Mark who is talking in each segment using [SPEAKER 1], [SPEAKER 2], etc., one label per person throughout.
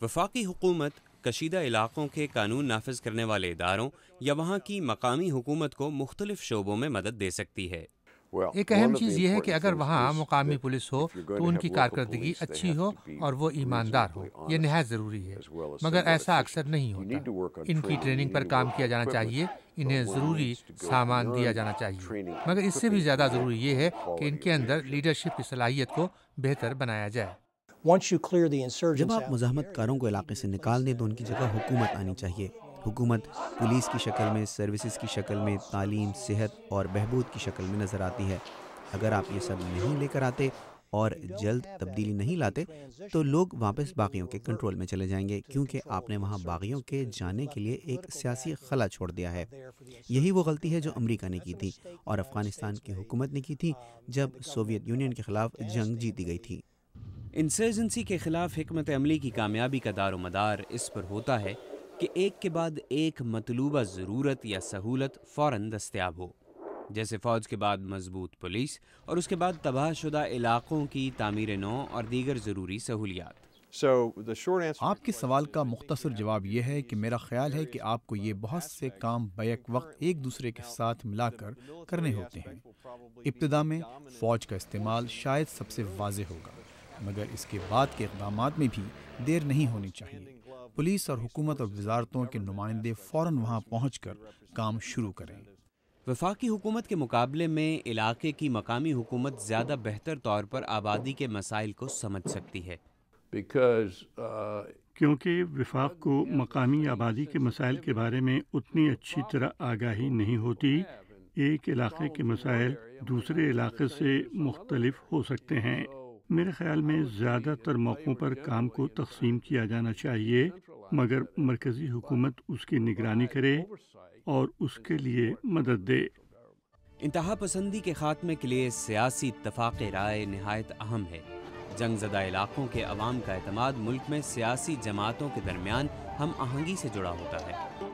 [SPEAKER 1] वफाकी हुकूमत कशीदा इलाक़ों के कानून नाफिज करने वाले इदारों या वहाँ की मकामी हुकूमत को मुख्तलिफ शोबों में मदद दे सकती है।
[SPEAKER 2] एक अहम चीज़ ये है कि अगर वहाँ मुकामी पुलिस हो तो उनकी कारकर्दगी अच्छी हो और वो ईमानदार हो, ये नहायत ज़रूरी है, मगर ऐसा अक्सर नहीं होता। इनकी ट्रेनिंग पर काम किया जाना चाहिए, इन्हें ज़रूरी सामान दिया जाना चाहिए, मगर इससे भी ज़्यादा ज़रूरी ये है कि इनके अंदर लीडरशिप की सलाहियत को बेहतर बनाया जाए।
[SPEAKER 3] जब आप मुज़ाहमतकारों को इलाके से निकाल दें तो उनकी जगह हुकूमत आनी चाहिए। हुकूमत पुलिस की शक्ल में, सर्विसेज की शक्ल में, तालीम, सेहत और बहबूद की शक्ल में नज़र आती है। अगर आप ये सब नहीं लेकर आते और जल्द तब्दीली नहीं लाते तो लोग वापस बागियों के कंट्रोल में चले जाएंगे, क्योंकि आपने वहाँ बागियों के जाने के लिए एक सियासी खला छोड़ दिया है। यही वो गलती है जो अमेरिका ने की थी और अफ़गानिस्तान की हुकूमत ने की थी जब सोवियत यूनियन के ख़िलाफ़ जंग जीती गई थी।
[SPEAKER 1] इंसर्जेंसी के ख़िलाफ़ हिकमत अमली की कामयाबी का दारो मदार इस पर होता है कि एक के बाद एक मतलूबा ज़रूरत या सहूलत फ़ौरन दस्तयाब हो, जैसे फ़ौज के बाद मजबूत पुलिस और उसके बाद तबाहशुदा इलाक़ों की तामीर नौ और दीगर ज़रूरी सहूलियात।
[SPEAKER 4] आपके सवाल का मुख्तसर जवाब यह है कि मेरा ख्याल है कि आपको ये बहुत से काम बैक वक्त एक दूसरे के साथ मिलाकर करने होते हैं। इब्तिदा में फ़ौज का इस्तेमाल शायद सबसे वाज़ेह होगा, मगर इसके बाद के इक़दामात में भी देर नहीं होनी चाहिए। पुलिस और हुकूमत और वजारतों के नुमाइंदे फ़ौरन वहाँ पहुँचकर काम शुरू करें।
[SPEAKER 1] वफाकी हुकूमत के मुकाबले में इलाके की मकामी हुकूमत ज़्यादा बेहतर तौर पर आबादी के मसाइल को समझ सकती है,
[SPEAKER 5] क्योंकि वफाक को मकामी आबादी के मसाइल के बारे में उतनी अच्छी तरह आगाही नहीं होती। एक इलाके के मसाइल दूसरे इलाके से मुख्तलिफ हो सकते हैं। मेरे ख्याल में ज़्यादातर मौक़ों पर काम को तक़सीम किया जाना चाहिए, मगर मरकज़ी हुकूमत उसकी निगरानी करे और उसके लिए मदद दे।
[SPEAKER 1] इंतहा पसंदी के खात्मे के लिए सियासी इत्तफ़ाक़ राय नहायत अहम है। जंगज़दा इलाक़ों के अवाम का एतमाद मुल्क में सियासी जमातों के दरमियान हम आहंगी से जुड़ा होता है।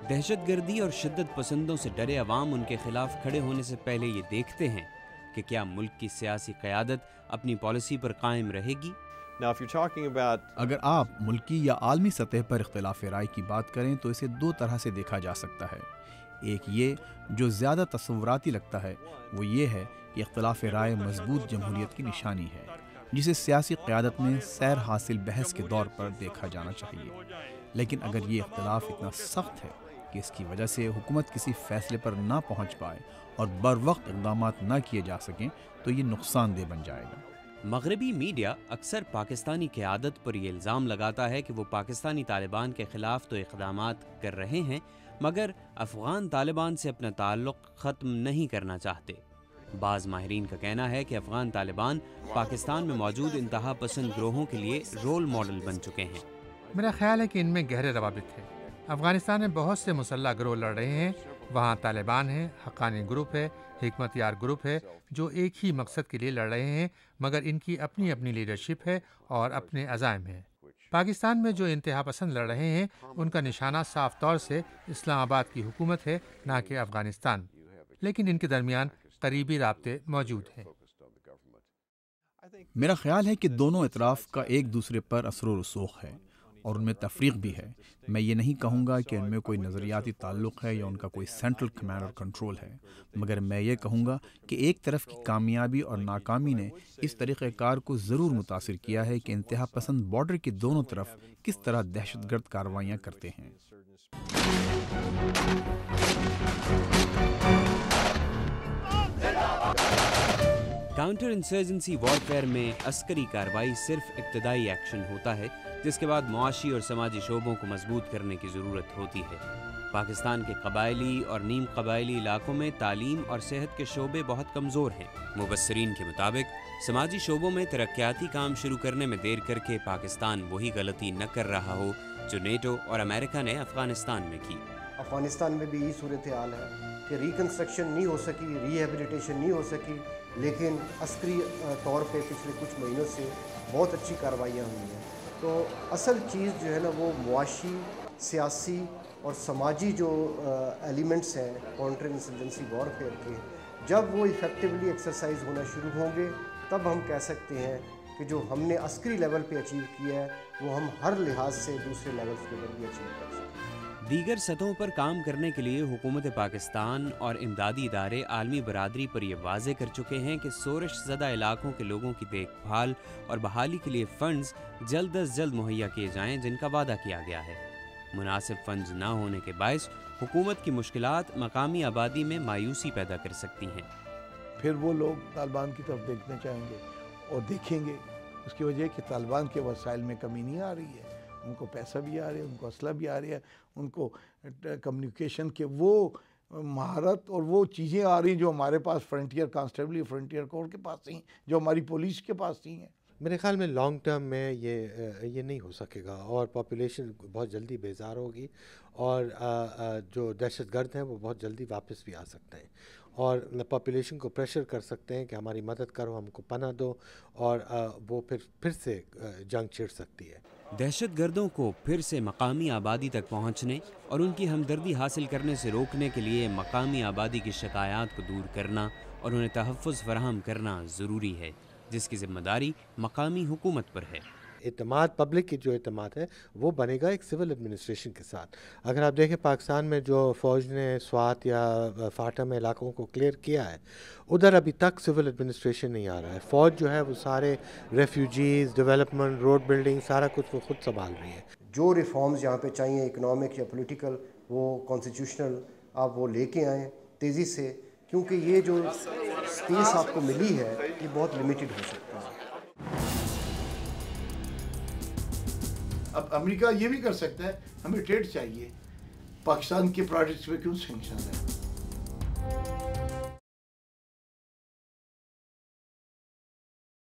[SPEAKER 1] दहशतगर्दी और शिद्दत पसंदों से डरे अवाम उनके ख़िलाफ़ खड़े होने से पहले ये देखते हैं कि क्या मुल्क की सियासी क़यादत अपनी पॉलिसी पर कायम रहेगी।
[SPEAKER 4] अगर आप मुल्की या आलमी सतह पर इख्तिलाफ़ राय की बात करें तो इसे दो तरह से देखा जा सकता है। एक ये जो ज़्यादा तस्वुराती लगता है, वो ये है कि इख्तिलाफ़ राय मजबूत जमहूरियत की निशानी है, जिसे सियासी क़यादत में सैर हासिल बहस के दौर पर देखा जाना चाहिए। लेकिन अगर ये इख्तिलाफ़ इतना सख्त है कि इसकी वजह से हुकूमत किसी फ़ैसले पर ना पहुँच पाए और बर वक्त इक़दामात ना किए जा सकें तो ये नुकसानदेह बन जाएगा।
[SPEAKER 1] मगरबी मीडिया अक्सर पाकिस्तानी क़यादत पर यह इल्ज़ाम लगाता है कि वो पाकिस्तानी तालिबान के ख़िलाफ़ तो इक़दामात कर रहे हैं, मगर अफ़गान तालिबान से अपना ताल्लुक़ ख़त्म नहीं करना चाहते। बाज़ माहिरीन का कहना है कि अफ़गान तालिबान पाकिस्तान में मौजूद इंतहा पसंद ग्रोहों के लिए रोल मॉडल बन चुके हैं।
[SPEAKER 2] मेरा ख्याल है कि इनमें गहरे रवाबित है। अफ़गानिस्तान में बहुत से मुसल्लह ग्रोह लड़ रहे हैं। वहाँ तालिबान है, हक्कानी ग्रुप है, हिकमत यार ग्रुप है, जो एक ही मकसद के लिए लड़ रहे हैं, मगर इनकी अपनी अपनी लीडरशिप है और अपने अज़ाइम हैं। पाकिस्तान में जो इंतहा पसंद लड़ रहे हैं उनका निशाना साफ तौर से इस्लामाबाद की हुकूमत है, ना कि अफ़गानिस्तान, लेकिन इनके दरमियान करीबी राब्ते मौजूद हैं।
[SPEAKER 4] मेरा ख्याल है कि दोनों इतराफ़ का एक दूसरे पर असर व रसूख है और उनमें तफरीक भी है। मैं ये नहीं कहूँगा कि उनमें कोई नज़रियाती ताल्लुक़ है या उनका कोई सेंट्रल कमांड और कंट्रोल है, मगर मैं ये कहूँगा कि एक तरफ की कामयाबी और नाकामी ने इस तरीक़ेकार को ज़रूर मुतासिर किया है कि इंतहा पसंद बॉर्डर की दोनों तरफ किस तरह दहशतगर्द कार्रवाइयाँ करते हैं।
[SPEAKER 1] काउंटर इंसर्जेंसी वॉरफेयर में अस्करी कार्रवाई सिर्फ इब्तदाई एक्शन होता है, जिसके बाद मुआशी और समाजी शोबों को मजबूत करने की ज़रूरत होती है। पाकिस्तान के कबायली और नीम कबायली इलाकों में तालीम और सेहत के शोबे बहुत कमज़ोर हैं। मुबस्सरीन के मुताबिक समाजी शोबों में तरक्याती काम शुरू करने में देर करके पाकिस्तान वही गलती न कर रहा हो जो नेटो और अमेरिका ने अफ़गानिस्तान में की।
[SPEAKER 6] अफ़गानिस्तान में भी यही सूरत हाल है कि रिकन्स्ट्रक्शन नहीं हो सकी, रिहेबिलिटेशन नहीं हो सकी, लेकिन अस्करी तौर पे पिछले कुछ महीनों से बहुत अच्छी कार्रवाइयाँ हुई हैं। तो असल चीज़ जो है ना वो मुआशी, सियासी और समाजी जो एलिमेंट्स हैं काउंटर इंसर्जेंसी वॉरफेयर के, जब वो इफ़ेक्टिवली एक्सरसाइज होना शुरू होंगे तब हम कह सकते हैं कि کہ جو ہم نے عسکری لیول پہ اچیو کیا ہے وہ ہم ہر لحاظ سے دوسرے لیولز کے اوپر بھی اچیو کر سکتے ہیں۔
[SPEAKER 1] دیگر سطحوں پر کام کرنے کے لیے حکومت پاکستان اور امدادی ادارے عالمی برادری پر یہ واضح کر چکے ہیں کہ سورش زدہ علاقوں کے لوگوں کی دیکھ بھال اور بحالی کے لیے فنڈز جلد از جلد مہیا کیے جائیں جن کا وعدہ کیا گیا ہے۔ مناسب فنڈز نہ ہونے کے باعث حکومت کی مشکلات مقامی آبادی میں مایوسی پیدا کر سکتی ہیں۔
[SPEAKER 7] پھر وہ لوگ طالبان کی طرف دیکھنا چاہیں گے اور دیکھیں گے، اس کی وجہ کہ طالبان کے وسائل میں کمی نہیں آ رہی ہے، ان کو پیسہ بھی آ رہا ہے، ان کو اسلحہ بھی آ رہی ہے، ان کو کمیونیکیشن کے وہ مہارت اور وہ چیزیں آ رہی ہیں جو ہمارے پاس فرنٹیئر کانسٹیبلی فرنٹیئر کور کے پاس نہیں، جو ہماری پولیس کے پاس نہیں ہیں۔
[SPEAKER 8] میرے خیال میں لانگ ٹرم میں یہ نہیں ہو سکے گا اور پاپولیشن بہت جلدی بیزار ہوگی اور جو دہشت گرد ہیں وہ بہت جلدی واپس بھی آ سکتے ہیں اور پاپولیشن کو پریشر کر سکتے ہیں کہ ہماری مدد کرو، ہم کو پناہ دو، اور وہ پھر سے جنگ چھڑ سکتی ہے۔
[SPEAKER 1] دہشت گردوں کو پھر سے مقامی آبادی تک پہنچنے اور ان کی ہمدردی حاصل کرنے سے روکنے کے لیے مقامی آبادی کی شکایات کو دور کرنا اور انہیں تحفظ فراہم کرنا ضروری ہے، جس کی ذمہ داری مقامی حکومت پر ہے۔
[SPEAKER 8] اعتماد، پبلک کی جو اعتماد ہے وہ بنے گا ایک سول ایڈمنسٹریشن کے ساتھ۔ اگر آپ دیکھیں پاکستان میں جو فوج نے سوات یا فاٹا میں علاقوں کو کلیئر کیا ہے، ادھر ابھی تک سول ایڈمنسٹریشن نہیں آ رہا ہے۔ فوج جو ہے وہ سارے ریفیوجیز، ڈیولپمنٹ، روڈ بلڈنگ، سارا کچھ وہ خود سنبھال رہی ہے۔
[SPEAKER 6] جو ریفارمز یہاں پہ چاہیے اکنامک یا پولیٹیکل، وہ کانسٹیٹیوشنل آپ وہ لے کے آئیں تیزی سے، کیونکہ یہ جو اسپیس آپ کو ملی ہے یہ بہت لمیٹڈ ہو سکتی ہے۔
[SPEAKER 7] اب امریکہ یہ بھی کر سکتا ہے، ہمیں ٹریڈ چاہیے، پاکستان کے پروڈکٹس پہ کیوں سینکشن ہے؟